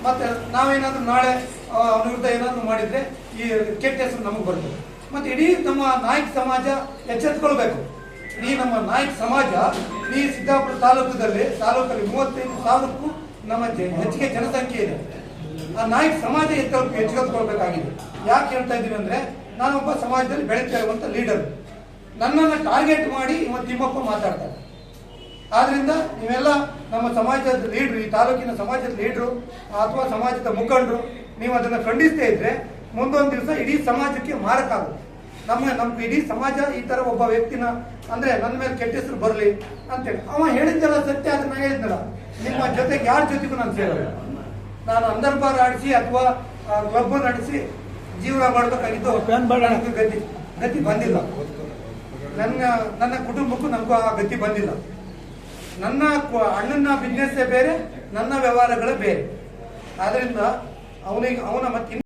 ಮತ್ತೆ ನಾವೇನಾದ್ರೂ ನಾಳೆ ಅವನ ವಿರುದ್ಧ ಏನಾದ್ರು ಮಾಡಿದ್ರೆ ಈ ಕೆಟ್ಟ ಹೆಸರು ನಮಗೆ ಬರ್ತದೆ. ಮತ್ತೆ ಇಡೀ ನಮ್ಮ ನಾಯಕ ಸಮಾಜ ಎಚ್ಚೆತ್ಕೊಳ್ಬೇಕು. ಇಡೀ ನಮ್ಮ ನಾಯಕ ಸಮಾಜ ಈ ಸಿದ್ದಾಪುರ ತಾಲೂಕಲ್ಲಿ 35,000ಕ್ಕೂ ನಮ್ಮ ಹೆಚ್ಚಿಗೆ ಜನಸಂಖ್ಯೆ ಇದೆ. ಆ ನಾಯಕ ಸಮಾಜ ಎಚ್ಚೆತ್ಕೊಳ್ಬೇಕಾಗಿದೆ. ಯಾಕೆ ಹೇಳ್ತಾ ಇದ್ದೀವಿ ಅಂದ್ರೆ, ನಾನೊಬ್ಬ ಸಮಾಜದಲ್ಲಿ ಬೆಳೀತಾ ಇರುವಂತ ಲೀಡರ್. ನನ್ನನ್ನು ಟಾರ್ಗೆಟ್ ಮಾಡಿ ಇವತ್ತು ತಿಮ್ಮಪ್ಪ ಮಾತಾಡ್ತಾರೆ. ಆದ್ರಿಂದ ನೀವೆಲ್ಲ ನಮ್ಮ ಸಮಾಜದ ಲೀಡ್ರು, ಈ ತಾಲೂಕಿನ ಸಮಾಜದ ಲೀಡ್ರು ಅಥವಾ ಸಮಾಜದ ಮುಖಂಡರು, ನೀವು ಅದನ್ನು ಖಂಡಿಸದೇ ಇದ್ರೆ ಮುಂದೊಂದು ದಿವಸ ಇಡೀ ಸಮಾಜಕ್ಕೆ ಮಾರಕ ಆಗುತ್ತೆ. ನಮ್ಮ ಇಡೀ ಸಮಾಜ ಈ ತರ ಒಬ್ಬ ವ್ಯಕ್ತಿನ ಅಂದ್ರೆ ನನ್ನ ಮೇಲೆ ಕೆಟ್ಟ ಹೆಸರು ಬರಲಿ ಅಂತೇಳಿ ಅವ ಹೇಳಿದ್ದೆಲ್ಲ ಸತ್ಯ. ಅದನ್ನ ಹೇಳಿದ್ನಲ್ಲ, ನಿಮ್ಮ ಜೊತೆಗೆ ಯಾರ ಜೊತೆಗೂ ನಾನು ಸೇರಲ್ಲ. ನಾನು ಅಂದರ್ಬಾರ್ ಆಡಿಸಿ ಅಥವಾ ಕ್ಲಬ್ ನಡೆಸಿ ಜೀವನ ಮಾಡಬೇಕಾಗಿದ್ದು ಗತಿ ಬಂದಿಲ್ಲ. ನನ್ನ ಕುಟುಂಬಕ್ಕೂ ನನಗೂ ಆ ಗತಿ ಬಂದಿಲ್ಲ. ನನ್ನ ಅಣ್ಣನ ಬಿಸ್ನೆಸ್ಸೇ ಬೇರೆ, ನನ್ನ ವ್ಯವಹಾರಗಳೇ ಬೇರೆ. ಆದ್ರಿಂದ ಅವನ ಮತ್ತೆ